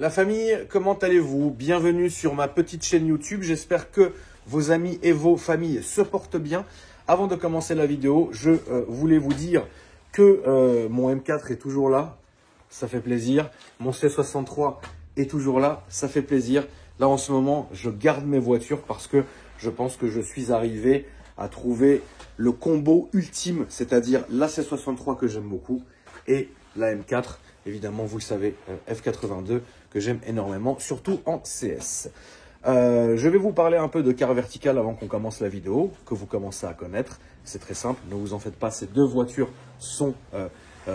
La famille, comment allez-vous? Bienvenue sur ma petite chaîne YouTube. J'espère que vos amis et vos familles se portent bien. Avant de commencer la vidéo, je voulais vous dire que mon M4 est toujours là. Ça fait plaisir. Mon C63 est toujours là. Ça fait plaisir. Là, en ce moment, je garde mes voitures parce que je pense que je suis arrivé à trouver le combo ultime, c'est-à-dire la C63 que j'aime beaucoup et la M4. Évidemment, vous le savez, F82 que j'aime énormément, surtout en CS. Je vais vous parler un peu de car vertical avant qu'on commence la vidéo, que vous commencez à connaître. C'est très simple, ne vous en faites pas, ces deux voitures sont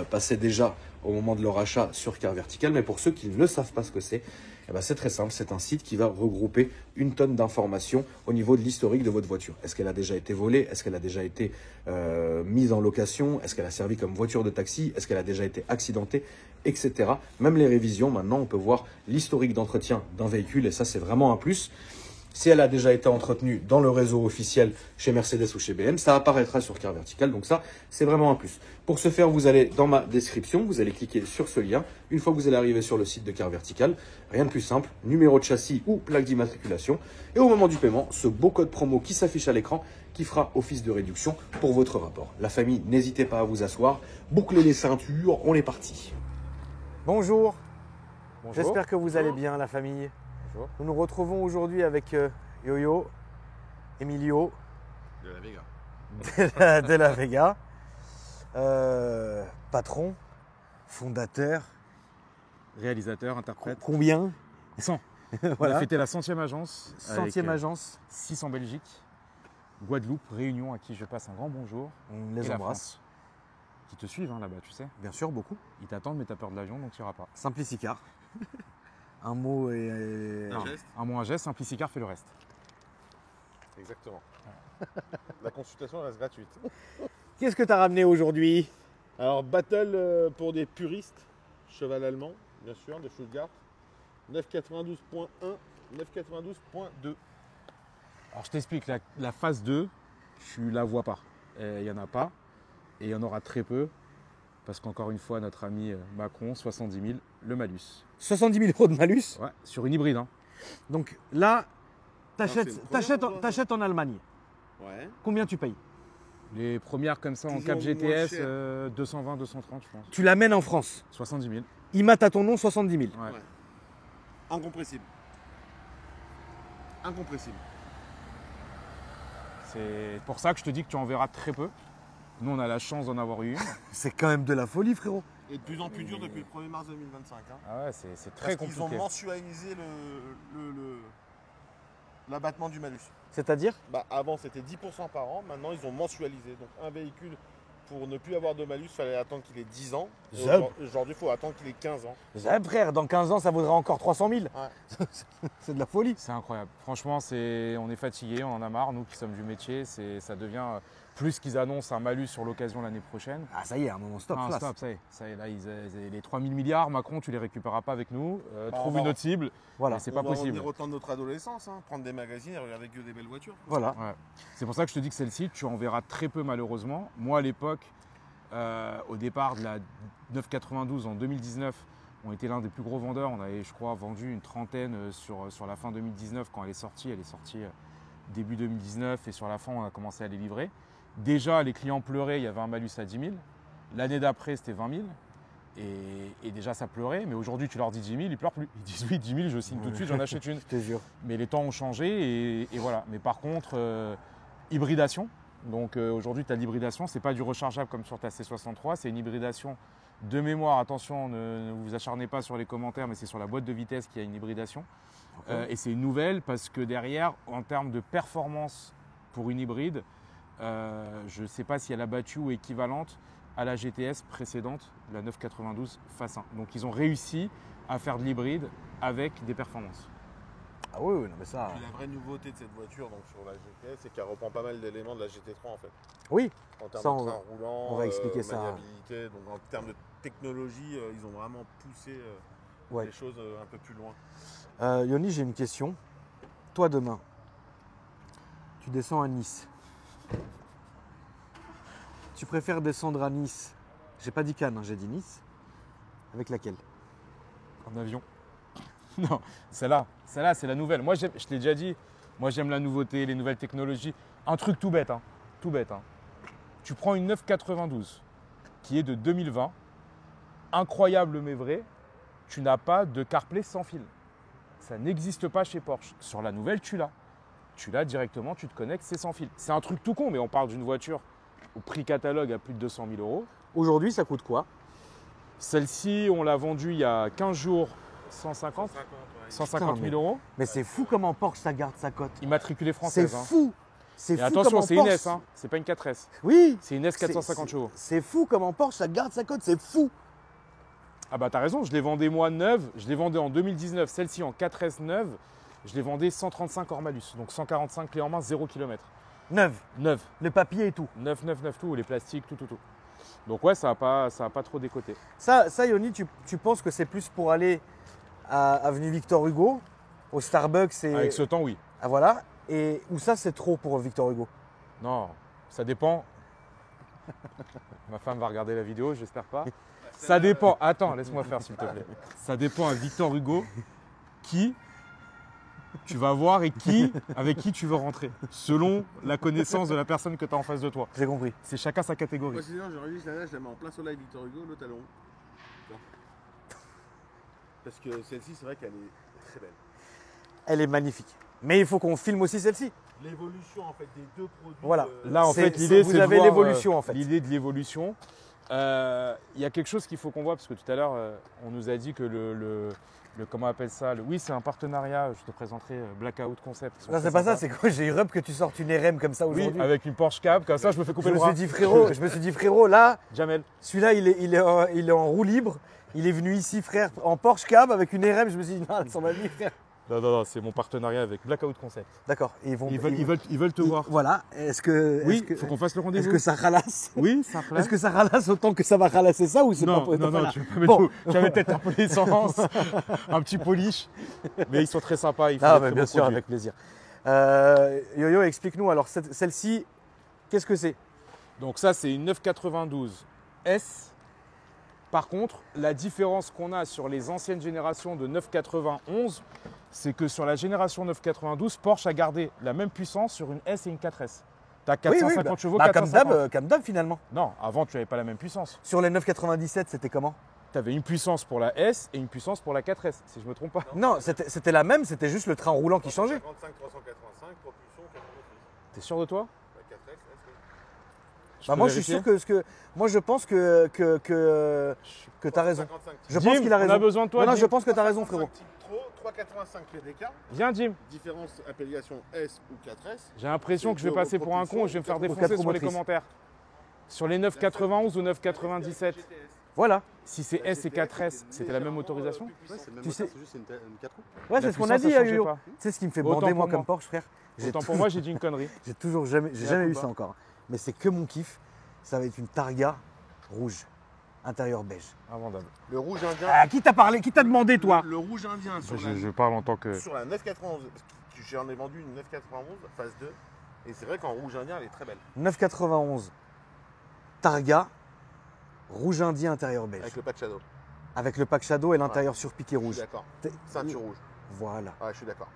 passées déjà au moment de leur achat sur car vertical. Mais pour ceux qui ne savent pas ce que c'est, eh ben c'est très simple, c'est un site qui va regrouper une tonne d'informations au niveau de l'historique de votre voiture. Est-ce qu'elle a déjà été volée? Est-ce qu'elle a déjà été mise en location? Est-ce qu'elle a servi comme voiture de taxi? Est-ce qu'elle a déjà été accidentée? Etc. Même les révisions, maintenant, on peut voir l'historique d'entretien d'un véhicule et ça, c'est vraiment un plus. Si elle a déjà été entretenue dans le réseau officiel chez Mercedes ou chez BM, ça apparaîtra sur car vertical. Donc ça, c'est vraiment un plus. Pour ce faire, vous allez dans ma description, vous allez cliquer sur ce lien. Une fois que vous allez arriver sur le site de car vertical, rien de plus simple, numéro de châssis ou plaque d'immatriculation. Et au moment du paiement, ce beau code promo qui s'affiche à l'écran, qui fera office de réduction pour votre rapport. La famille, n'hésitez pas à vous asseoir, bouclez les ceintures, on est parti. Bonjour. Bonjour. J'espère que vous allez bien, la famille. Bonjour. Nous nous retrouvons aujourd'hui avec Yo-Yo, Emilio De la Vega. de la Vega, patron, fondateur. Réalisateur, interprète. Combien? 100. Voilà. On a fêté la 100e agence. 100e agence. 6 en Belgique. Guadeloupe, Réunion, à qui je passe un grand bonjour. On les Et la embrasse. France, qui te suivent là-bas, tu sais. Bien sûr, beaucoup. Ils t'attendent, mais t'as peur de l'avion, donc tu iras pas. Simplicicar. Un mot et... Non, un mot, un geste, Simplicicar fait le reste. Exactement. La consultation reste gratuite. Qu'est-ce que tu as ramené aujourd'hui? Alors, battle pour des puristes, cheval allemand, bien sûr, de Stuttgart. 992.1, 992.2. Alors je t'explique, la phase 2, tu la vois pas. Il n'y en a pas, et il y en aura très peu, parce qu'encore une fois, notre ami Macron, 70 000, le malus. 70 000 € de malus. Ouais, sur une hybride. Hein. Donc là, c'est une première, t'achètes en Allemagne. Ouais. Combien tu payes? Les premières comme ça en Toujours 4 moins GTS, cher. 220, 230 je pense. Tu l'amènes en France. 70 000. IMAT à ton nom, 70 000. Ouais. Ouais. Incompressible. Incompressible. C'est pour ça que je te dis que tu en verras très peu. Nous, on a la chance d'en avoir eu une. C'est quand même de la folie, frérot. Et de plus en plus dur depuis le 1er mars 2025. Hein. Ah ouais, c'est très Parce qu'ils ont compliqué. mensualisé l'abattement du malus. C'est-à-dire? Bah, avant, c'était 10% par an. Maintenant, ils ont mensualisé. Donc, un véhicule, pour ne plus avoir de malus, il fallait attendre qu'il ait 10 ans. Et Zab. Aujourd'hui, il faut attendre qu'il ait 15 ans. Frère, dans 15 ans, ça vaudra encore 300 000. Ouais. C'est de la folie. C'est incroyable. Franchement, on est fatigué, on en a marre. Nous qui sommes du métier, ça devient plus qu'ils annoncent un malus sur l'occasion l'année prochaine. Ah, ça y est, à un moment, stop. Non, place. stop, ça y est, là, les 3 000 milliards, Macron, tu les récupéreras pas avec nous. Trouve on une va- autre cible. Voilà. Et c'est On pas va possible. revenir au temps de notre adolescence, hein. Prendre des magazines et regarder que des belles voitures. Voilà. Ouais. C'est pour ça que je te dis que celle-ci, tu en verras très peu malheureusement. Moi, à l'époque, au départ de la 992 en 2019, on était l'un des plus gros vendeurs. On avait, je crois, vendu une trentaine sur la fin 2019 quand elle est sortie. Elle est sortie début 2019 et sur la fin, on a commencé à les livrer. Déjà, les clients pleuraient, il y avait un malus à 10 000. L'année d'après, c'était 20 000. Et déjà, ça pleurait. Mais aujourd'hui, tu leur dis 10 000, ils pleurent plus. Ils disent oui, 10 000, je signe tout de suite, j'en achète une. Je te jure. Mais les temps ont changé et voilà. Mais par contre, hybridation. Donc aujourd'hui, tu as l'hybridation. Ce n'est pas du rechargeable comme sur ta C63. C'est une hybridation de mémoire. Attention, ne vous acharnez pas sur les commentaires, mais c'est sur la boîte de vitesse qu'il y a une hybridation. Et c'est une nouvelle parce que derrière, en termes de performance pour une hybride, je ne sais pas si elle a battu ou équivalente à la GTS précédente, la 992 Phase 1. Donc ils ont réussi à faire de l'hybride avec des performances. Ah oui, non mais ça... Puis la vraie nouveauté de cette voiture donc sur la GTS, c'est qu'elle reprend pas mal d'éléments de la GT3 en fait. Oui, En termes Ça, de on train roulant, on va expliquer ça. maniabilité, donc en termes de technologie, ils ont vraiment poussé Ouais. les choses un peu plus loin. Yoni, j'ai une question. Toi, demain, tu descends à Nice. Tu préfères descendre à Nice, j'ai pas dit Cannes, hein, j'ai dit Nice, avec laquelle? En avion. Non, celle-là, c'est la nouvelle. Moi, je te l'ai déjà dit, moi j'aime la nouveauté, les nouvelles technologies. Un truc tout bête, hein. Tout bête. Hein. Tu prends une 992 qui est de 2020, incroyable mais vrai, tu n'as pas de CarPlay sans fil. Ça n'existe pas chez Porsche. Sur la nouvelle, tu l'as. Tu l'as directement, tu te connectes, c'est sans fil. C'est un truc tout con, mais on parle d'une voiture au prix catalogue à plus de 200 000 euros. Aujourd'hui, ça coûte quoi? Celle-ci, on l'a vendue il y a 15 jours, 150 000 euros. Mais c'est fou comment Porsche, ça garde sa cote. Immatriculée C'est française. Hein. fou. C'est Et fou attention, comment c'est une Porsche... S, hein. C'est pas une 4S. Oui. C'est une S 450 chevaux. C'est fou comment Porsche, ça garde sa cote. C'est fou. Ah bah t'as raison, je l'ai vendée moi neuve, je l'ai vendée en 2019, celle-ci en 4S neuve, je l'ai vendée 135 hors malus, donc 145 clés en main, 0 km. Neuve. Neuve, Le papier et tout. neuf tout, les plastiques, tout. Donc ouais, ça a pas trop décoté. Ça Yoni, tu penses que c'est plus pour aller à avenue Victor Hugo, au Starbucks et... Avec ce temps, oui. Ah, voilà. Et où ça, c'est trop pour Victor Hugo? Non, ça dépend. Ma femme va regarder la vidéo, j'espère pas. Ça dépend. Attends, laisse-moi faire s'il te plaît. Ça dépend à Victor Hugo qui tu vas voir et avec qui tu veux rentrer. Selon la connaissance de la personne que tu as en face de toi. J'ai compris. C'est chacun sa catégorie. Moi, sinon, j'aurais dit celle-là, je la mets en plein soleil Victor Hugo, le talon. Parce que celle-ci, c'est vrai qu'elle est très belle. Elle est magnifique. Mais il faut qu'on filme aussi celle-ci. L'évolution en fait des deux produits. Voilà. Là, en C'est- fait, l'idée, vous c'est de avez voir, l'évolution, en fait. L'idée de l'évolution. Il y a quelque chose qu'il faut qu'on voit, parce que tout à l'heure, on nous a dit que le comment on appelle ça oui, c'est un partenariat, je te présenterai Blackout Concept. Ils sont Non, très c'est pas ça, sympas. c'est quoi? J'ai eu rep que tu sortes une RM comme ça Oui, aujourd'hui. avec une Porsche Cab, comme ça, je me fais couper Je le me bras. suis dit, frérot, là, Jamel. celui-là, il est en roue libre. Il est venu ici, frère, en Porsche Cab avec une RM. Je me suis dit, non, ça va venir, frère. Non, c'est mon partenariat avec Blackout Concept. D'accord. Et Ils veulent te voir. Voilà. Oui, il faut qu'on fasse le est-ce rendez-vous. que ça ralasse? Oui, ça Est-ce que ça ralasse autant que ça va ralasser ça ou c'est Non, pas non, voilà. tu vas Bon. mettre, tu vas mettre peut-être un peu d'essence, un petit polish. Mais ils sont très sympas. Ils font Ah, des mais très bien bons sûr, produits. avec plaisir. Yo-Yo, explique-nous. Alors, celle-ci, qu'est-ce que c'est? Donc ça, c'est une 992 S. Par contre, la différence qu'on a sur les anciennes générations de 991, c'est que sur la génération 992, Porsche a gardé la même puissance sur une S et une 4S. Tu as 450 chevaux, comme 450. d'hab finalement. Non, avant, tu n'avais pas la même puissance. Sur les 997, c'était comment? Tu avais une puissance pour la S et une puissance pour la 4S, si je ne me trompe pas. Non, c'était la même, c'était juste le train roulant qui changeait. 55, 385, propulsion, 4 motrices. T'es sûr de toi? La 4S, Je Bah, peux moi, je suis vérifier sûr moi, je pense que tu as raison. 55. Je Jim, pense qu'il a raison. on a besoin de toi, Non, Jim. je pense que tu as raison, frérot. Trop, 385 PDK. Viens, Jim. Différence appellation S ou 4S. J'ai l'impression que je vais Deux passer pour un propulsions, con et je vais me faire quatre défoncer sur les motrices. commentaires. Sur les 991 ou 997, Voilà. si c'est S et 4S, c'était la même autorisation? Ouais, c'est le même Tu moteur, sais- c'est juste une 4 roues. Ouais, La c'est ce qu'on a puissance, dit, ça changeait Yo-Yo. pas. Tu sais ce qui me fait Autant bander, moi, pour comme moi. Porsche, frère? Autant pour moi, j'ai dit une connerie. J'ai jamais eu ou ça pas encore. Mais c'est que mon kiff. Ça va être une Targa rouge, intérieur beige. Invendable. Le rouge indien. Ah, qui t'a parlé? Qui t'a demandé, toi? Le rouge indien sur, Je parle en tant que. sur la 991. Parce que j'en ai vendu une 991 phase 2. Et c'est vrai qu'en rouge indien, elle est très belle. 991. Targa, rouge indien, intérieur beige. Avec le patch shadow. Avec le pack shadow et l'intérieur surpiqué Je suis rouge. d'accord. T'es- Ceinture rouge. Voilà. Ouais, je suis d'accord.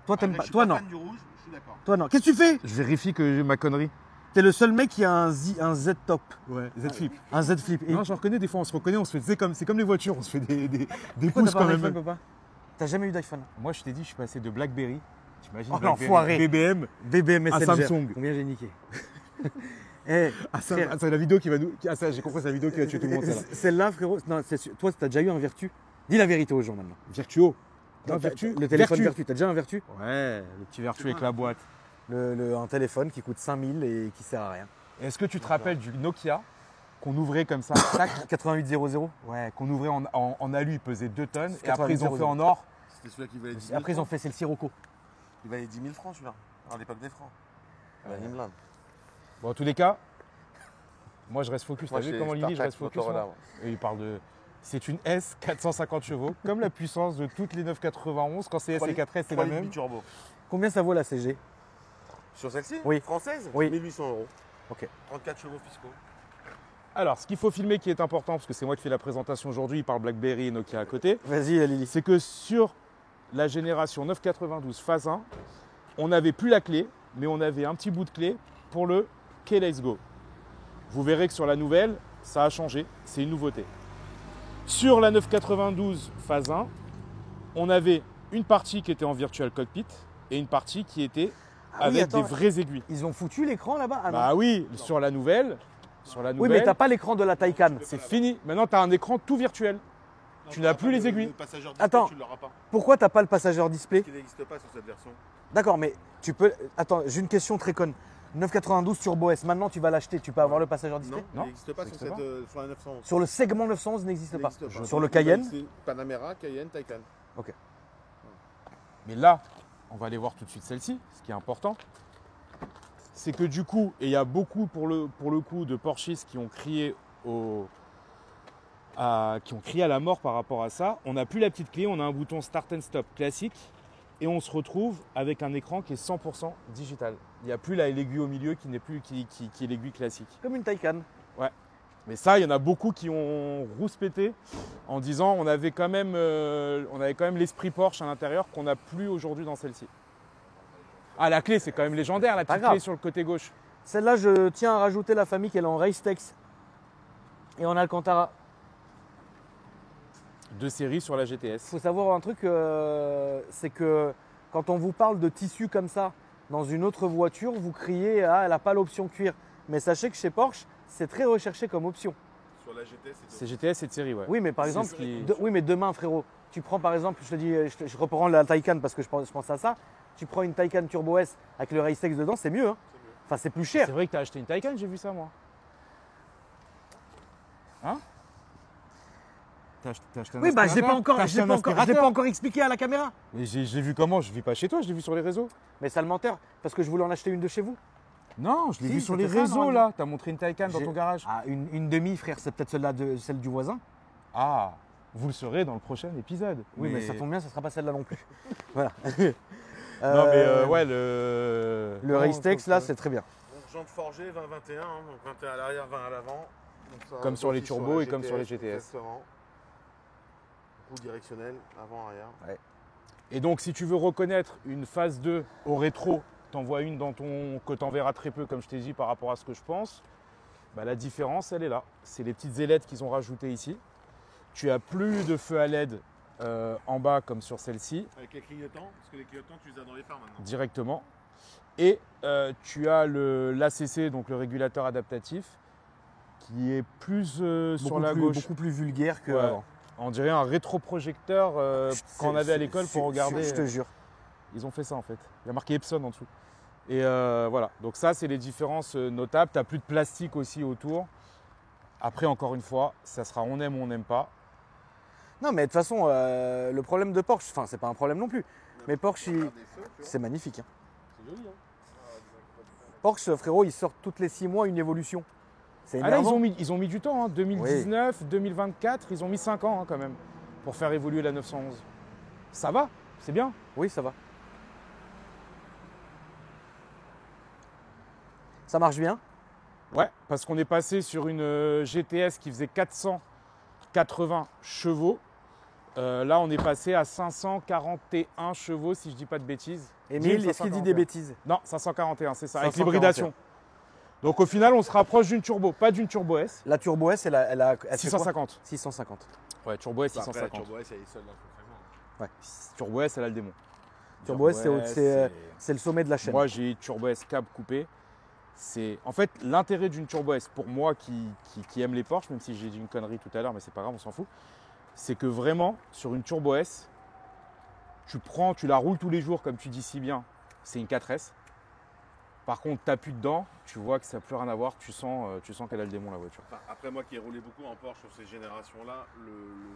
Toi, t'aimes Après, pas. je suis Toi, pas non. fan du rouge, je suis d'accord. Toi, non. Qu'est-ce que tu fais? Je vérifie que j'ai ma connerie. T'es le seul mec qui a un Z top. Ouais, Z Flip. Un Z flip. Et Non, je reconnais, des fois on se reconnaît, on se fait. C'est comme les voitures, on se fait des pourquoi pouces t'as pas quand un iPhone, même. papa? T'as jamais eu d'iPhone? Moi, je t'ai dit, je suis passé de Blackberry. T'imagines Oh, Blackberry, l'enfoiré. BBM BBM à Messenger. Samsung. Combien j'ai niqué? Eh, frère, c'est la vidéo qui va nous. Ah, ça, j'ai compris, c'est la vidéo qui va tuer tout le monde, celle-là. celle-là, frérot. Non, toi, t'as déjà eu un Vertu? Dis la vérité aux gens maintenant. Virtuo. Non, Non, Vertu. Le téléphone Vertu. Vertu. T'as déjà un Vertu? Ouais, le petit Vertu avec la boîte. Un téléphone qui coûte 5000 et qui sert à rien. Est-ce que tu te rappelles du Nokia qu'on ouvrait comme ça, tac, 8800. ouais, qu'on ouvrait en alu, il pesait 2 tonnes, et après ils ont 8800. fait en or. C'était celui-là qui valait 10 Et 000 après, ils ont francs. fait c'est le Sirocco. Il valait 10 000 francs celui-là. À l'époque des francs. Ouais. La Nimland. Bon, en tous les cas, moi je reste focus. T'as Moi, vu j'ai comment Lily, je Spartak, reste focus Motorola, moi Et il parle de. C'est une S 450 chevaux, comme la puissance de toutes les 991. Quand c'est S et 4S, c'est la même. turbo. Combien ça vaut la CG? Sur celle-ci Oui. Française Oui. 1800 euros. Ok. 34 chevaux fiscaux. Alors, ce qu'il faut filmer qui est important, parce que c'est moi qui fais la présentation aujourd'hui, il parle BlackBerry et Nokia à côté, Vas-y, Lily. c'est que sur la génération 992 phase 1, on n'avait plus la clé, mais on avait un petit bout de clé pour le Keyless Go. Vous verrez que sur la nouvelle, ça a changé, c'est une nouveauté. Sur la 992 phase 1, on avait une partie qui était en Virtual Cockpit et une partie qui était avec attends, des vraies aiguilles. Ils ont foutu l'écran là-bas? Ah, non. Bah oui, sur la nouvelle, Oui, mais t'as pas l'écran de la Taycan. c'est fini. Maintenant, tu as un écran tout virtuel. Tu n'as plus les aiguilles. Le passageur display, Attends. tu ne l'auras pas. Pourquoi t'as pas le passager display? Parce qu'il n'existe pas sur cette version. D'accord, mais tu peux. Attends, j'ai une question très conne. 992 Turbo S, maintenant tu vas l'acheter, tu peux avoir le passager display? Non, il n'existe pas ça sur, existe cette, sur la 911. Sur le segment 911, il n'existe Il pas. n'existe pas. Sur le Cayenne? C'est Panamera, Cayenne, Taycan. Ok. Mais là, on va aller voir tout de suite celle-ci. Ce qui est important, c'est que du coup, et il y a beaucoup pour le coup de Porsches qui ont crié à la mort par rapport à ça. On n'a plus la petite clé, on a un bouton Start and Stop classique et on se retrouve avec un écran qui est 100% digital. Il n'y a plus l'aiguille au milieu qui est l'aiguille classique. Comme une Taycan. Mais ça, il y en a beaucoup qui ont rouspété en disant on avait quand même l'esprit Porsche à l'intérieur qu'on n'a plus aujourd'hui dans celle-ci. Ah, la clé, c'est quand même légendaire, la Pas petite grave. clé sur le côté gauche. Celle-là, je tiens à rajouter la famille qu'elle est en Race-Tex et en Alcantara. De série sur la Il GTS. faut savoir un truc, c'est que quand on vous parle de tissu comme ça dans une autre voiture, vous criez ah, elle n'a pas l'option cuir. Mais sachez que chez Porsche, c'est très recherché comme option. Sur la GTS, C'est GTS, c'est de série, ouais. Oui, mais par C'est exemple, ce qui- oui, mais demain, frérot, tu prends par exemple, je te dis, je reprends la Taycan parce que je pense à ça. Tu prends une Taycan Turbo S avec le Race-Tex dedans, c'est mieux. Hein. Enfin, c'est plus cher. C'est vrai que tu as acheté une Taycan, j'ai vu ça, moi. Hein? T'as acheté un Oui, bah je l'ai pas aspirateur? encore, T'as je acheté l'ai un pas encore, je l'ai aspirateur? pas encore expliqué à la caméra. Mais j'ai vu comment? Je vis pas chez toi, je l'ai vu sur les réseaux. Mais sale menteur, parce que je voulais en acheter une de chez vous. Non, je l'ai Si, vu sur les c'était ça, réseaux, normalement. là. T'as montré une Taycan dans J'ai- ton garage. Ah, une demi, frère, c'est peut-être celle du voisin. Ah, vous le saurez dans le prochain épisode. Oui, mais ça tombe bien, ça sera pas celle-là non plus. Voilà. Non, mais ouais, le. Le Race-Tex, là, c'est très bien. Donc, jantes forgées, 20-21, hein, donc 21 à l'arrière, 20 à l'avant. Donc, ça Comme va sur les aussi turbos la et comme sur les GTS. Exactement. Roue directionnelle, avant, arrière. Et donc, si tu veux reconnaître une phase 2 au rétro, t'envoies une que t'enverras très peu, comme je t'ai dit, par rapport à ce que je pense. Bah, la différence, elle est là. C'est les petites ailettes qu'ils ont rajoutées ici. Tu as plus de feu à LED en bas comme sur celle-ci, Avec les clignotants, parce que les clignotants, tu les as dans les phares maintenant. directement. Et tu as l'ACC, donc le régulateur adaptatif, qui est plus sur la gauche. Beaucoup plus vulgaire que Ouais. avant. On dirait un rétroprojecteur qu'on avait à l'école pour regarder. Je te jure. Ils ont fait ça en fait. Il y a marqué Epson en dessous. Et voilà. Donc ça, c'est les différences notables. Tu n'as plus de plastique aussi autour. Après, encore une fois, ça sera on aime ou on n'aime pas. Non, mais de toute façon, le problème de Porsche, enfin, c'est pas un problème non plus. Mais Porsche, Regarde des feux, tu vois. c'est magnifique. Hein. C'est joli, hein. Porsche, frérot, ils sortent toutes les 6 mois une évolution. C'est Ah là, énervant. ils ont mis du temps. Hein. 2019, 2024, ils ont mis 5 ans hein, quand même pour faire évoluer la 911. Ça va, c'est bien. Oui, ça va. Ça marche bien. Ouais, parce qu'on est passé sur une GTS qui faisait 480 chevaux. Là, on est passé à 541 chevaux, si je dis pas de bêtises. Émile, est-ce qu'il dit des bêtises? Non, 541, c'est ça, avec 541. l'hybridation. Donc au final, on se rapproche d'une turbo, pas d'une turbo S. La Turbo S, elle fait quoi 650. 650. Ouais, turbo S, Bah, après, la 650. Turbo S, elle est seule dans le fragment. Turbo S, elle a le démon. Turbo S, c'est le sommet de la chaîne. Moi, j'ai turbo S cab coupé. C'est en fait l'intérêt d'une turbo S pour moi qui aime les Porsche, même si j'ai dit une connerie tout à l'heure, mais c'est pas grave, on s'en fout. C'est que vraiment sur une turbo S, tu la roules tous les jours comme tu dis si bien. C'est une 4S. Par contre, tu appuies dedans, tu vois que ça n'a plus rien à voir. Tu sens qu'elle a le démon la voiture. Enfin, après, moi qui ai roulé beaucoup en Porsche sur ces générations-là, le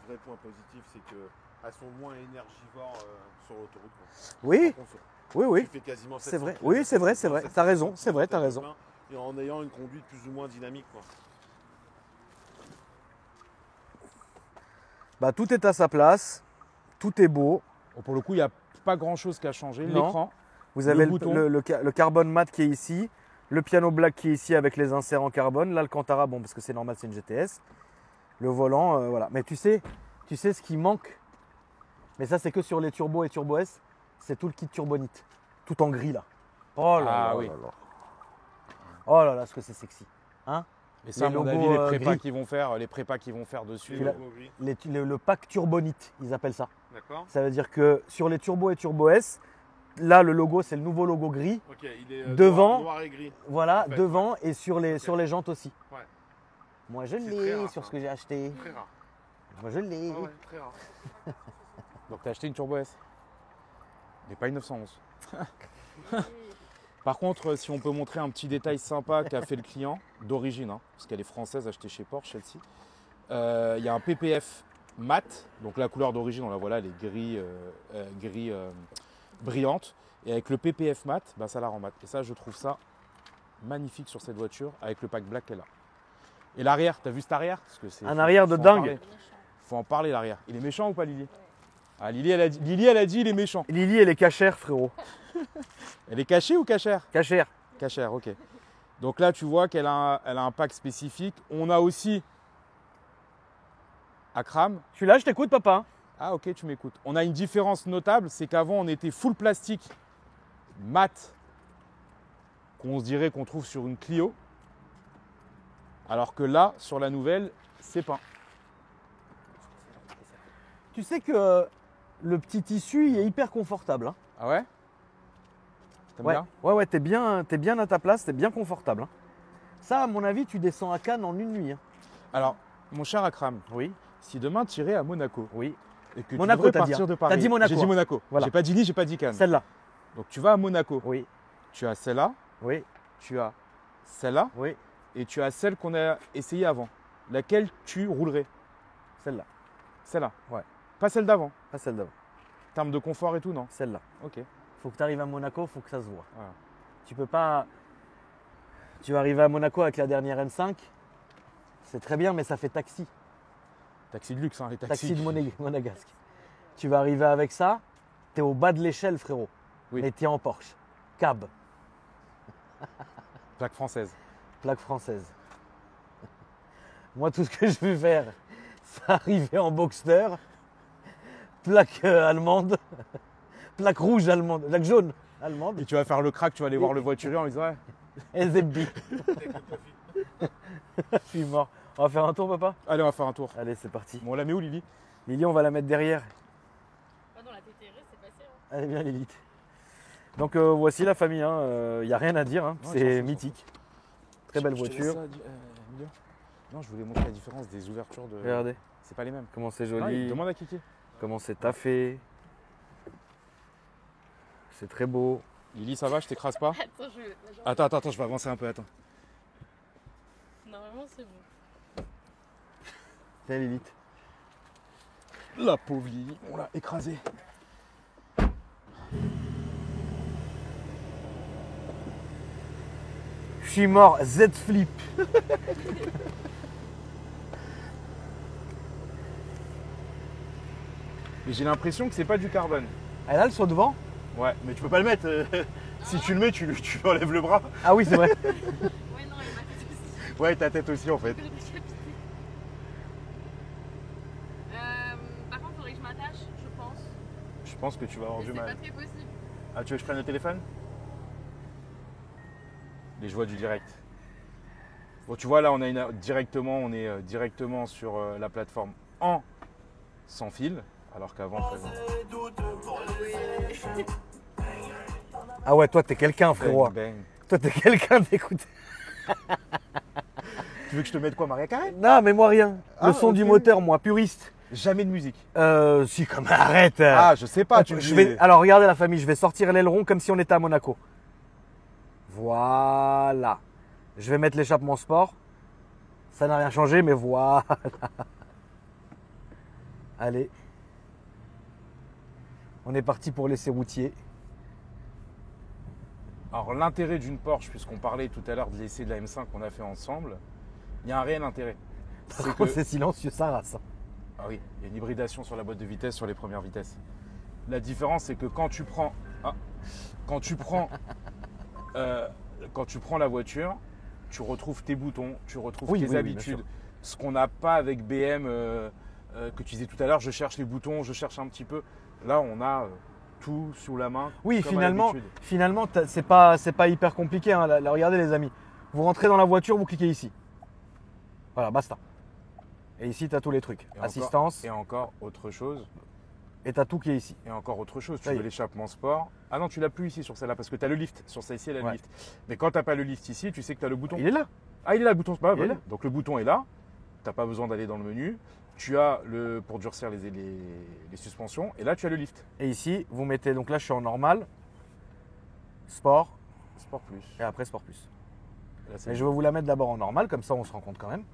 vrai point positif, c'est qu'elles sont moins énergivores sur l'autoroute. quoi. Oui, Par contre, oui, oui. Tu fais quasiment C'est 700 vrai. km, Oui, c'est vrai, c'est vrai. 700 T'as raison, c'est vrai, km t'as raison. Et en ayant une conduite plus ou moins dynamique. Quoi. Bah, tout est à sa place. Tout est beau. Bon, pour le coup, il n'y a pas grand chose qui a changé. Non. L'écran, Vous avez bouton. le carbone mat qui est ici. Le piano black qui est ici avec les inserts en carbone. L'Alcantara, bon, parce que c'est normal, c'est une GTS. Le volant, voilà. Mais tu sais ce qui manque. Mais ça, c'est que sur les Turbo et Turbo S. C'est tout le kit Turbonite. Tout en gris, là. Oh là là, oui. là là. Oh là là, ce que c'est sexy. Hein? Et ça, à Les mon logos, avis, les prépas qu'ils vont faire dessus. Puis là- le pack Turbonite, ils appellent ça. D'accord. Ça veut dire que sur les Turbo et Turbo S, là, le logo, c'est le nouveau logo gris. Ok, il est Devant. noir et gris. Voilà, En fait, devant et sur les jantes aussi. Ouais. Moi, je C'est très l'ai rare, sur ça. ce que j'ai acheté. Très rare. Moi, je l'ai. Ouais, très rare. Donc, tu as acheté une Turbo S. Mais pas une 911. Par contre, si on peut montrer un petit détail sympa qu'a fait le client, d'origine, hein, parce qu'elle est française, achetée chez Porsche, celle-ci. Il y a un PPF mat, donc la couleur d'origine, on la voit là, elle est gris brillante. Et avec le PPF mat, bah, ça la rend mat. Et ça, je trouve ça magnifique sur cette voiture, avec le pack black qu'elle a. Et l'arrière, t'as vu cet arrière? Parce que c'est, Un arrière de faut en dingue. parler. Faut en parler, l'arrière. Il est méchant ou pas, Lily? Ah, Lily, elle a dit il est méchant. Lily, elle est cachère, frérot. Elle est cachée ou cachère? Cachère. Cachère, ok. Donc là, tu vois qu'elle a un pack spécifique. On a aussi Akram. Je suis là, je t'écoute, papa. Ah, ok, tu m'écoutes. On a une différence notable, c'est qu'avant, on était full plastique mat, qu'on se dirait qu'on trouve sur une Clio. Alors que là, sur la nouvelle, c'est peint. Tu sais que le petit tissu, il est hyper confortable. Hein. Ah ouais? T'aimes Ouais, bien? ouais, t'es bien à ta place, t'es bien confortable. Hein. Ça, à mon avis, tu descends à Cannes en une nuit. Hein. Alors, mon cher Akram, Oui, si demain tu irais à Monaco oui. et que Monaco, tu devrais t'as dit, partir hein. de Paris. T'as dit Monaco, J'ai dit hein. Monaco. Voilà. J'ai pas dit Nice, j'ai pas dit Cannes. Celle-là. Donc tu vas à Monaco. Oui, Tu as celle-là, oui, tu as celle-là oui. et tu as celle qu'on a essayée avant. Laquelle tu roulerais? Celle-là. Celle-là. Ouais. Pas celle d'avant. Pas celle d'avant. En termes de confort et tout, non? Celle-là. Ok. Faut que tu arrives à Monaco, faut que ça se voit. Voilà. Tu peux pas. Tu vas arriver à Monaco avec la dernière M5. C'est très bien, mais ça fait taxi. Taxi de luxe, hein, les Taxi de monégasque. Tu vas arriver avec ça, t'es au bas de l'échelle, frérot. Oui. Mais t'es en Porsche. Cab, Plaque française. plaque française. Moi, tout ce que je veux faire, c'est arriver en Boxster, plaque allemande, plaque rouge allemande, plaque jaune allemande, Et tu vas faire le crack, tu vas aller voir le voiturier en lui disant ouais. et Zebbi. Je suis mort. On va faire un tour, papa? Allez, on va faire un tour. Allez, c'est parti. Bon, on la met où, Lily? Lily, on va la mettre derrière. Ah, dans la TTRS, c'est passé. Hein. Allez bien, Lilith. Donc, voici la famille. Il n'y a rien à dire. Hein. Ouais, C'est ça, mythique. Très belle Je te laisse voiture. ça, Emilio. Non, je voulais montrer la différence des ouvertures de. Regardez C'est pas les mêmes. comment c'est Ah, joli, demande à Kiki. comment c'est taffé. C'est très beau. Lily, ça va, je t'écrase pas? Attends, je vais. Attends, je vais avancer un peu, attends. Normalement, c'est bon. Tiens, Lilith. La pauvre Lily, on l'a écrasée. Je suis mort. Z Flip. Mais j'ai l'impression que c'est pas du carbone. Elle a le saut devant? Ouais. Mais tu peux pas le mettre. Si tu le mets, tu enlèves le bras. Ah oui, c'est vrai. Ouais, non, il m'a fait aussi. Ouais, ta tête aussi en fait. Je l'ai décapité. Par contre, il faudrait que je m'attache, je pense. Je pense que tu vas avoir Mais du c'est pas mal. très possible. Ah, tu veux que je prenne le téléphone? Les joies du direct. Bon, tu vois, là, on est directement sur la plateforme en sans fil, alors qu'avant, Ah ouais, toi, t'es quelqu'un, frérot. bang, bang. Toi, t'es quelqu'un d'écouter. Tu veux que je te mette quoi, Maria Carré? Non, mais moi, rien. Ah, Le son ok. du moteur, moi, puriste. Jamais de musique. Si, comme arrête. Ah, je sais pas. Alors, regardez la famille, je vais sortir l'aileron comme si on était à Monaco. Voilà. Je vais mettre l'échappement sport. Ça n'a rien changé, mais voilà. Allez. On est parti pour l'essai routier. Alors, l'intérêt d'une Porsche, puisqu'on parlait tout à l'heure de l'essai de la M5 qu'on a fait ensemble, il y a un réel intérêt. Par C'est contre, que- c'est silencieux, ça race. Ah oui, il y a une hybridation sur la boîte de vitesse sur les premières vitesses. La différence, c'est que quand tu prends quand tu prends la voiture, tu retrouves tes boutons, tu retrouves Oui, tes oui, oui, bien habitudes. sûr. Ce qu'on n'a pas avec BM, que tu disais tout à l'heure, je cherche les boutons, je cherche un petit peu. Là, on a tout sous la main. Oui, comme à l'habitude. finalement, c'est pas hyper compliqué. Hein. Là, regardez les amis, vous rentrez dans la voiture, vous cliquez ici. Voilà, basta. Et ici, tu as tous les trucs. Et Assistance, Et encore autre chose. et tu as tout qui est ici. Et encore autre chose. Tu Ça y veux est. l'échappement sport. Ah non, tu l'as plus ici sur celle-là parce que tu as le lift. Sur celle-ci, elle a le Ouais. lift. Mais quand tu n'as pas le lift ici, tu sais que tu as le bouton. Il est là. Ah, il est là, le bouton. Bah, Il est bah, là. donc le bouton est là. Tu n'as pas besoin d'aller dans le menu. Tu as pour durcir les suspensions. Et là, tu as le lift. Et ici, vous mettez, donc là, je suis en normal, sport, Sport plus. et après sport plus. Là, c'est Mais je vais vous la mettre d'abord en normal, comme ça, on se rend compte quand même.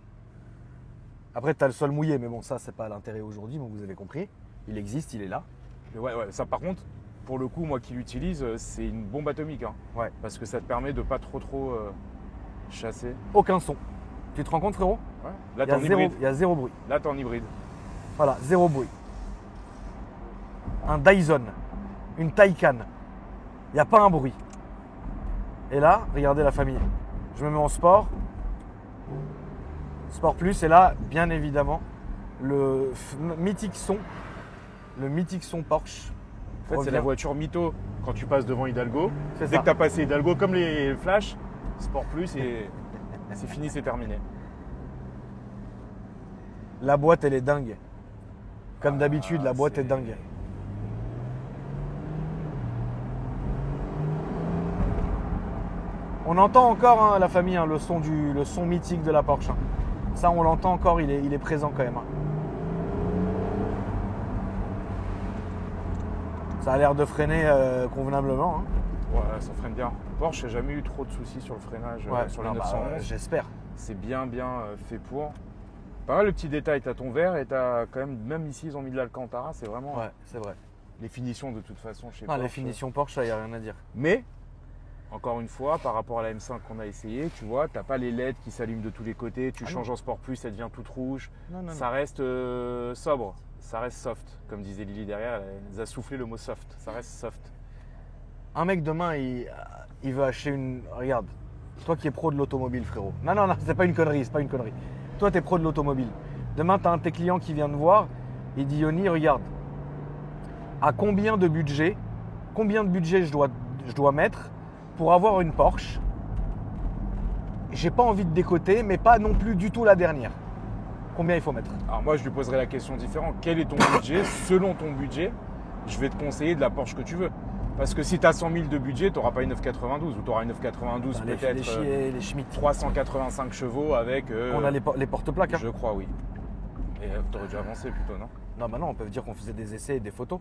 Après, tu as le sol mouillé, mais bon, ça, c'est pas l'intérêt aujourd'hui, donc vous avez compris. Il existe, il est là. Mais ouais, ça par contre, pour le coup, moi qui l'utilise, c'est une bombe atomique. Hein. Ouais. Parce que ça te permet de pas trop chasser. Aucun son. Tu te rends compte, frérot? Ouais. Là, Il t'es en y hybride. a zéro bruit. Là, t'es en hybride. Voilà, zéro bruit. Un Dyson, une Taycan, il n'y a pas un bruit. Et là, regardez la famille. Je me mets en sport. Sport plus, et là, bien évidemment, le mythique son Porsche. En fait, c'est la voiture mytho quand tu passes devant Hidalgo. C'est Dès ça. que tu as passé Hidalgo, comme les Flash, Sport Plus, et c'est fini, c'est terminé. La boîte, elle est dingue. Comme d'habitude, la boîte est dingue. On entend encore hein, la famille, hein, le son mythique de la Porsche. Hein. Ça, on l'entend encore, il est présent quand même. Hein. Ça a l'air de freiner convenablement. Hein. Ouais, ça freine bien. Porsche, j'ai jamais eu trop de soucis sur le freinage sur les non, 911. j'espère. C'est bien fait pour. Pas mal le petit détail, tu as ton verre et tu as quand même ici, ils ont mis de l'Alcantara, c'est vraiment Ouais, c'est vrai. les finitions de toute façon chez Non, Porsche. les finitions Porsche, il n'y a rien à dire. Mais, encore une fois, par rapport à la M5 qu'on a essayé, tu vois, tu n'as pas les LED qui s'allument de tous les côtés, tu Ah changes en Sport Plus, ça devient toute rouge. Non, Ça reste sobre, ça reste soft. Comme disait Lily derrière, elle nous a soufflé le mot soft, ça reste soft. Un mec demain, il veut acheter une. Regarde, toi qui es pro de l'automobile, frérot. Non, c'est pas une connerie, c'est pas une connerie. Toi, tu es pro de l'automobile. Demain, tu as un de tes clients qui vient te voir, il dit Yoni, regarde, à combien de budget je dois mettre pour avoir une Porsche? J'ai pas envie de décoter, mais pas non plus du tout la dernière. Combien il faut mettre? Alors moi, je lui poserai la question différente. Quel est ton budget? Selon ton budget, je vais te conseiller de la Porsche que tu veux. Parce que si tu as 100 000 de budget, tu n'auras pas une 992 ou tu auras une 992 peut-être Les Schmitt. 385 chevaux avec… On a les porte-plaques. Hein. Je crois, oui. Et tu aurais dû avancer plutôt, non? Non, bah non, on peut dire qu'on faisait des essais et des photos.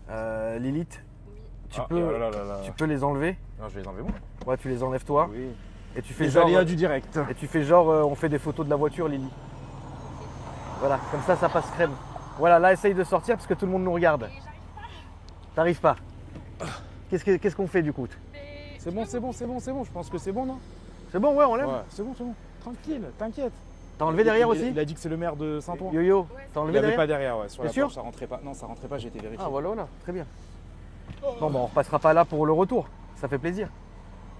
Voilà. Lilith, Ah, tu peux les enlever? Non, je vais les enlever moi. Ouais, tu les enlèves toi. Oui. Et tu fais Les genre. aléas du direct. Et tu fais genre, on fait des photos de la voiture, Lily. Voilà, comme ça passe crème. Voilà, là, essaye de sortir parce que tout le monde nous regarde. Et j'arrive pas. T'arrives pas. Qu'est-ce qu'on fait du coup? Mais C'est bon. Je pense que c'est bon, non? C'est bon, ouais, on lève. Ouais, c'est bon. Tranquille, t'inquiète. T'as enlevé derrière aussi? Il a dit que c'est le maire de Saint-Ouen. Yo-yo, Ouais, t'as Il enlevé n'y avait derrière? pas derrière, ouais. Sur T'es la sûr Porsche, ça rentrait pas. Non, ça rentrait pas, j'ai été vérifié. Ah voilà, très bien. Bon, bah on repassera pas là pour le retour. Ça fait plaisir.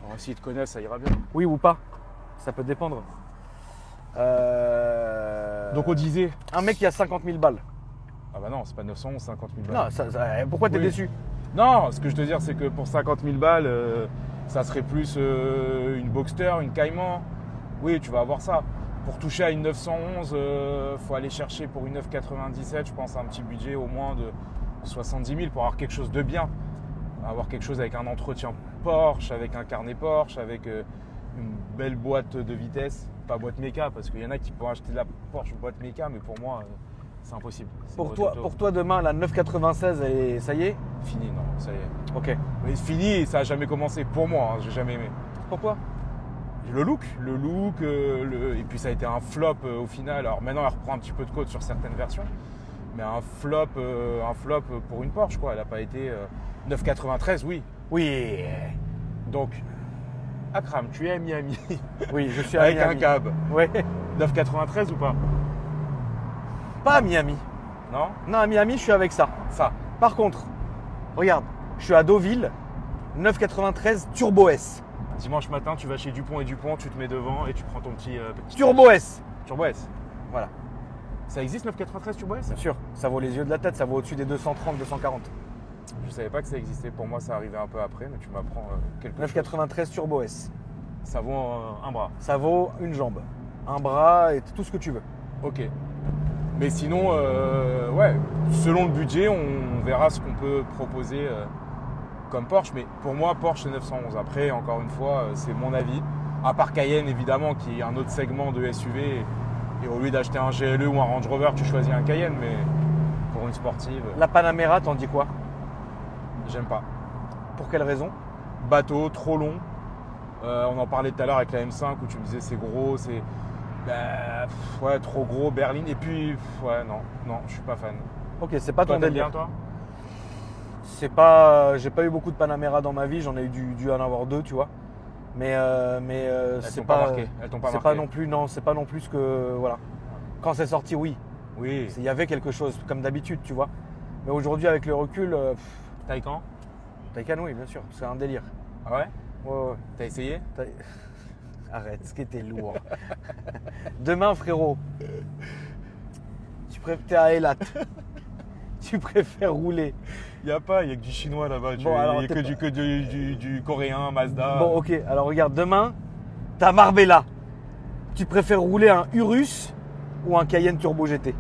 Bon, s'ils te connaissent, ça ira bien. Oui ou pas? Ça peut dépendre. Donc on disait… Un mec qui a 50 000 balles. Ah bah non, c'est pas 911, 50 000 balles. Non, pourquoi t'es Oui. déçu? Non, ce que je te dire, c'est que pour 50 000 balles, ça serait plus une Boxster, une Cayman. Oui, tu vas avoir ça. Pour toucher à une 911, faut aller chercher pour une 997, je pense, un petit budget au moins de 70 000 pour avoir quelque chose de bien. Avoir quelque chose avec un entretien Porsche, avec un carnet Porsche, avec une belle boîte de vitesse. Pas boîte méca, parce qu'il y en a qui pourraient acheter de la Porsche boîte méca, mais pour moi, c'est impossible. C'est Pour une toi, boîte auto. pour toi, demain, la 996, ça y est? Fini, non, ça y est. Ok. Mais c'est fini et ça n'a jamais commencé pour moi, hein, j'ai jamais aimé. Pourquoi? Le look, et puis ça a été un flop au final. Alors maintenant, elle reprend un petit peu de code sur certaines versions, mais un flop pour une Porsche, quoi. Elle n'a pas été 993, oui. Oui. Donc, Akram, tu es à Miami Oui, je suis à avec Miami. un cab. Ouais. 993 ou pas? Pas à Miami. Non? Non, à Miami, je suis avec ça. Ça. Par contre, regarde, je suis à Deauville, 993 Turbo S. Dimanche matin, tu vas chez Dupont et Dupont, tu te mets devant et tu prends ton petit Turbo S. Turbo S. Voilà, Ça existe 993 Turbo S? bien sûr. Ça vaut les yeux de la tête, ça vaut au-dessus des 230, 240. Je savais pas que ça existait. Pour moi, ça arrivait un peu après, mais tu m'apprends quelque chose. 993 Turbo S. Ça vaut un bras. Ça vaut une jambe, un bras et tout ce que tu veux. Ok. Mais sinon, ouais, selon le budget, on verra ce qu'on peut proposer comme Porsche. Mais pour moi, Porsche, c'est 911. Après, encore une fois, c'est mon avis. À part Cayenne, évidemment, qui est un autre segment de SUV. Et au lieu d'acheter un GLE ou un Range Rover, tu choisis un Cayenne. Mais pour une sportive, La Panamera, t'en dis quoi? j'aime pas. Pour quelle raison? Bateau, trop long. On en parlait tout à l'heure avec la M5 où tu me disais c'est gros, c'est ouais, trop gros, berline. Et puis, ouais, non, je suis pas fan. Ok, c'est pas Toi, ton t'aimes délire. bien, toi? C'est pas, j'ai pas eu beaucoup de Panamera dans ma vie, j'en ai eu dû en avoir 2, tu vois. Mais Elles c'est t'ont pas pas, marqué. Elles t'ont pas c'est marqué. pas non plus, non, c'est pas non plus ce que, voilà. Quand c'est sorti, oui, Oui. il y avait quelque chose, comme d'habitude, tu vois. Mais aujourd'hui, avec le recul, Taycan? Taycan, oui, bien sûr, c'est un délire. Ah ouais? Ouais, ouais. T'as essayé? T'as- Arrête, ce qui était lourd. Demain, frérot, t'es à Eilat. Tu préfères rouler. Il y a que du chinois là-bas. Bon, alors, Il y a t'es que du coréen, Mazda. Bon, ok, alors regarde, demain, t'as Marbella. Tu préfères rouler un Urus ou un Cayenne Turbo GT?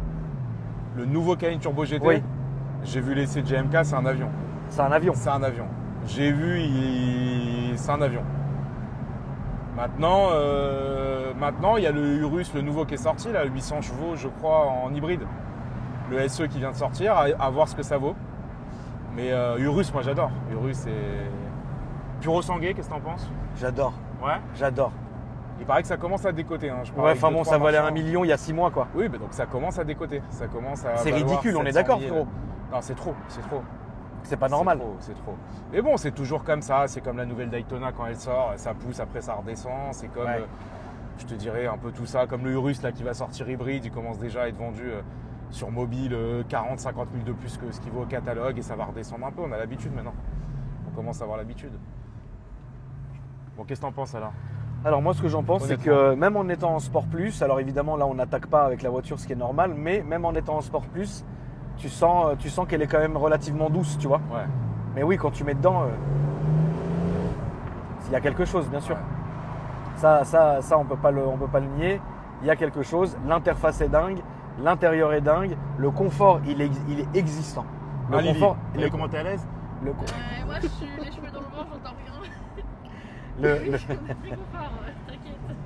Le nouveau Cayenne Turbo GT. Oui. J'ai vu l'essai de GMK, c'est un avion. C'est un avion. C'est un avion. J'ai vu, c'est un avion. Maintenant, il y a le Urus, le nouveau qui est sorti, là, 800 chevaux, je crois, en hybride. Le SE qui vient de sortir, à voir ce que ça vaut. Mais Urus, moi j'adore. Urus, c'est puro sangué, qu'est-ce que t'en penses? J'adore, Ouais. j'adore. Il paraît que ça commence à décoter. Hein. Je Ouais, parlais enfin avec bon, deux, ça trois valait 1 marchands. million il y a 6 mois, quoi. Oui, mais donc ça commence à décoter. Ça commence à. C'est valoir ridicule, on est 700 d'accord, 000. frérot. Non, c'est trop, c'est trop. C'est pas normal. C'est trop. Mais bon, c'est toujours comme ça. C'est comme la nouvelle Daytona quand elle sort, ça pousse, après ça redescend. C'est comme, Ouais. je te dirais, un peu tout ça. Comme le Urus là qui va sortir hybride, il commence déjà à être vendu sur mobile 40, 50 000 de plus que ce qu'il vaut au catalogue et ça va redescendre un peu. On a l'habitude maintenant. On commence à avoir l'habitude. Bon, qu'est-ce que t'en penses alors? Alors moi, ce que j'en pense, c'est Honnêtement. que même en étant en Sport Plus, alors évidemment là, on n'attaque pas avec la voiture, ce qui est normal, mais même en étant en Sport Plus, tu sens qu'elle est quand même relativement douce, tu vois. Ouais. Mais oui, quand tu mets dedans, il y a quelque chose, bien sûr. Ouais. Ça, on peut pas le nier. Il y a quelque chose. L'interface est dingue, l'intérieur est dingue, le confort, il est existant. Le Ah, Lily, confort, t'as vu comment t'es à l'aise? le, Moi, je suis les cheveux dans le vent, j'entends rien. le- Oui, le- on est très confort, t'inquiète.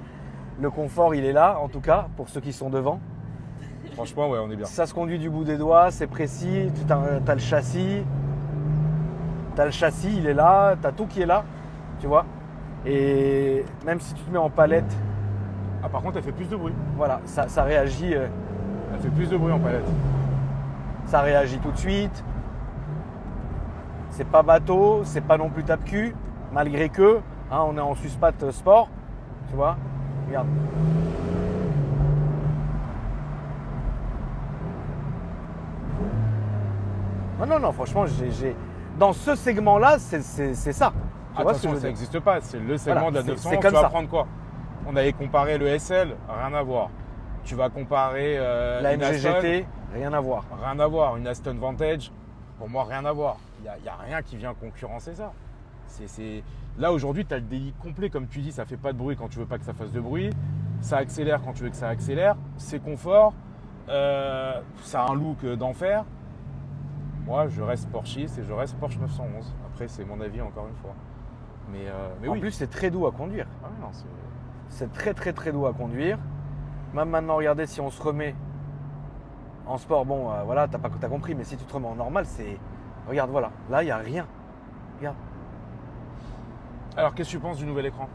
le confort, il est là, en tout cas, pour ceux qui sont devant. Franchement, ouais, on est bien. Ça se conduit du bout des doigts, c'est précis, t'as le châssis. T'as le châssis, il est là, t'as tout qui est là, tu vois. Et même si tu te mets en palette, Ah, par contre, elle fait plus de bruit. voilà, ça réagit. Elle fait plus de bruit en palette. Ça réagit tout de suite. C'est pas bateau, c'est pas non plus tape-cul, malgré que, hein, on est en suspat sport, tu vois. Regarde. Non, franchement, dans ce segment-là, c'est ça. Tu vois ce que Attention, je veux ça dire. n'existe pas. C'est le segment Voilà, de la c'est 900. comme Tu vas ça. prendre quoi? On avait comparé le SL, rien à voir. Tu vas comparer La une Aston, MGGT, rien à voir. rien à voir. Une Aston Vantage, pour moi, rien à voir. Il n'y a rien qui vient concurrencer ça. Là, aujourd'hui, tu as le délit complet. Comme tu dis, ça fait pas de bruit quand tu veux pas que ça fasse de bruit. Ça accélère quand tu veux que ça accélère. C'est confort. Ça a un look d'enfer. Moi, je reste Porschiste et je reste Porsche 911. Après, c'est mon avis encore une fois. Mais En oui. plus, c'est très doux à conduire. Ah ouais, non, C'est très doux à conduire. Même maintenant, regardez, si on se remet en sport, bon, voilà, t'as compris, mais si tu te remets en normal, c'est. Regarde, voilà, là, il n'y a rien. Regarde. Alors, qu'est-ce que tu penses du nouvel écran?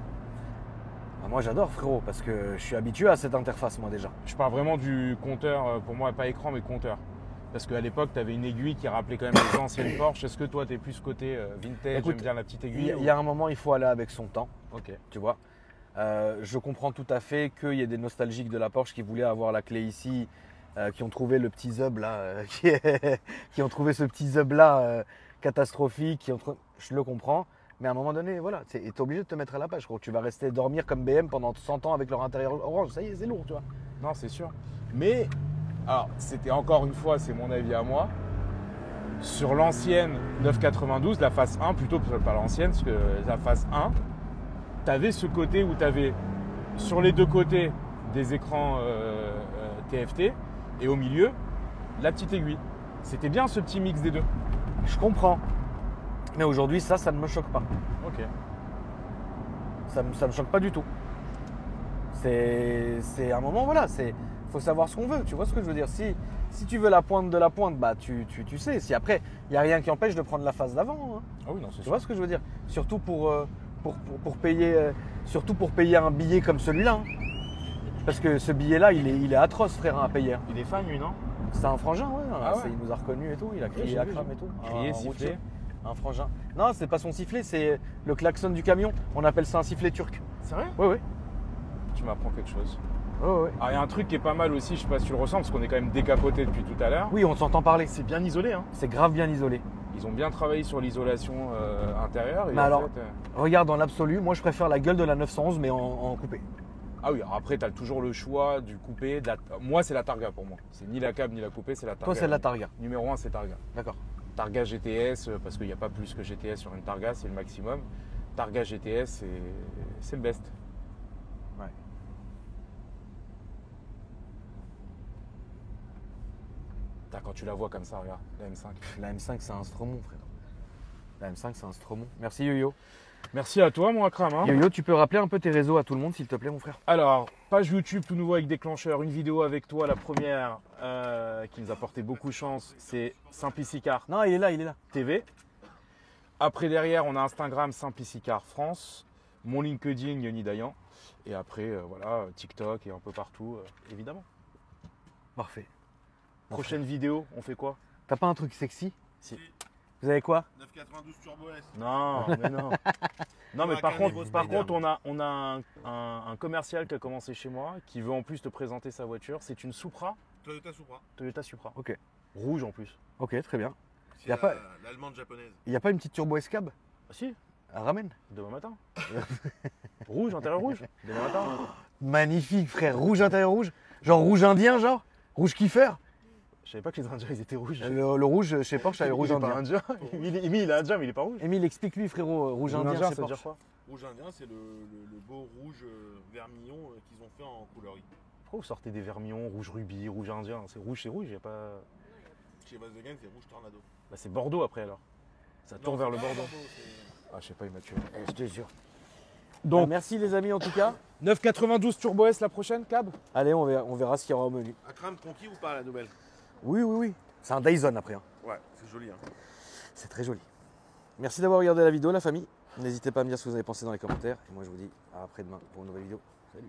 Ah, moi, j'adore, frérot, parce que je suis habitué à cette interface, moi, déjà. Je parle vraiment du compteur, pour moi, pas écran, mais compteur. Parce qu'à l'époque, tu avais une aiguille qui rappelait quand même les anciennes Porsche. Est-ce que toi, tu es plus côté vintage, Écoute, j'aime bien la petite Il aiguille? y a un moment, il faut aller avec son temps, Ok. tu vois. Je comprends tout à fait qu'il y ait des nostalgiques de la Porsche qui voulaient avoir la clé ici, qui ont trouvé le petit zub là, qui ont trouvé ce petit zub là catastrophique. Je le comprends. Mais à un moment donné, voilà, tu es obligé de te mettre à la page. Gros. Tu vas rester dormir comme BM pendant 100 ans avec leur intérieur orange. Ça y est, c'est lourd, tu vois. Non, c'est sûr. Mais, alors, c'était encore une fois, c'est mon avis à moi. Sur l'ancienne 992, la phase 1, plutôt pas l'ancienne, parce que la phase 1, tu avais ce côté où tu avais sur les deux côtés des écrans TFT et au milieu, la petite aiguille. C'était bien ce petit mix des deux. Je comprends. Mais aujourd'hui, ça ne me choque pas. Ok. Ça me choque pas du tout. C'est un moment, voilà, faut savoir ce qu'on veut, tu vois ce que je veux dire. Si tu veux la pointe de la pointe, bah tu sais. Si après, il n'y a rien qui empêche de prendre la face d'avant. Hein. Ah oui, non, c'est Tu sûr. vois ce que je veux dire. Surtout pour payer, un billet comme celui-là. Hein. Parce que ce billet-là, il est atroce, frère, à payer. Hein. Il est fan, lui, non? C'est un frangin, ouais. Ah ouais. Il nous a reconnus et tout. Il a crié j'ai à vu, crame j'ai et tout. Crié, Un sifflé. routier, un frangin. Non, c'est pas son sifflet, c'est le klaxon du camion. On appelle ça un sifflet turc. C'est vrai? Oui, oui. Tu m'apprends quelque chose. Ouais. Alors, il y a un truc qui est pas mal aussi, je sais pas si tu le ressens, parce qu'on est quand même décapoté depuis tout à l'heure. Oui, on s'entend parler. C'est bien isolé, hein. C'est grave bien isolé. Ils ont bien travaillé sur l'isolation intérieure. Et Mais en alors- fait, Regarde, dans l'absolu, moi je préfère la gueule de la 911 mais en coupé. ah oui, alors après, tu as toujours le choix du coupé. Moi, c'est la Targa pour moi. C'est ni la cab ni la coupé, c'est la Targa. Toi, c'est de la Targa. Numéro 1, c'est Targa. D'accord. Targa GTS, parce qu'il n'y a pas plus que GTS sur une Targa, c'est le maximum. Targa GTS, c'est le best. Ouais. Putain, quand tu la vois comme ça, regarde, la M5. La M5, c'est un stromon, frère. La M5, c'est un stromon. Merci Yo-Yo. Merci à toi, mon Akram. Hein. Yo-Yo, tu peux rappeler un peu tes réseaux à tout le monde, s'il te plaît, mon frère. Alors, page YouTube tout nouveau avec déclencheur, une vidéo avec toi, la première qui nous a porté beaucoup de chance, c'est Simplicicar Non, il est là. TV. Après, derrière, on a Instagram Simplicicar France, mon LinkedIn Yoni Dayan. Et après, voilà, TikTok et un peu partout, évidemment. Parfait. Prochaine vidéo, on fait quoi? T'as pas un truc sexy? Si. Vous avez quoi? 992 Turbo S. Non, mais non. Non, mais Avec par un contre, niveau Spider. on a un commercial qui a commencé chez moi, qui veut en plus te présenter sa voiture. C'est une Supra, Toyota Supra. Toyota Supra. Ok. Rouge en plus. Ok, très bien. C'est Y a pas- l'allemande japonaise. Il n'y a pas une petite turbo escab? Ah si, Ramène. demain matin. Rouge, intérieur rouge. Demain matin. Magnifique, frère. Rouge, intérieur rouge. Genre rouge indien, genre? Rouge kiffer? Je savais pas que les Indiens ils étaient rouges. Le rouge, chez Porsche, le rouge Il est pas indien. indien. Il est indien, mais il est pas rouge. Émile, explique-lui, frérot, rouge indien, ça chez veut dire Porsche. quoi? Rouge indien, c'est le beau rouge vermillon qu'ils ont fait en couleurie. Pourquoi vous sortez des vermillons, rouge rubis, rouge indien? C'est rouge, il y a pas. Chez Volkswagen, c'est rouge tornado. Bah, c'est Bordeaux après alors. Ça tourne vers le Bordeaux. c'est- Ah, je sais pas, il m'a tué. Je te jure. Donc, Merci les amis en tout cas. 992 Turbo S la prochaine, cab? Allez, on verra ce qu'il y aura au menu. Akram conquis ou pas la nouvelle? Oui. C'est un Dyson après. Hein. Ouais, c'est joli. Hein. C'est très joli. Merci d'avoir regardé la vidéo, la famille. N'hésitez pas à me dire ce que vous avez pensé dans les commentaires. Et moi, je vous dis à après-demain pour une nouvelle vidéo. Salut.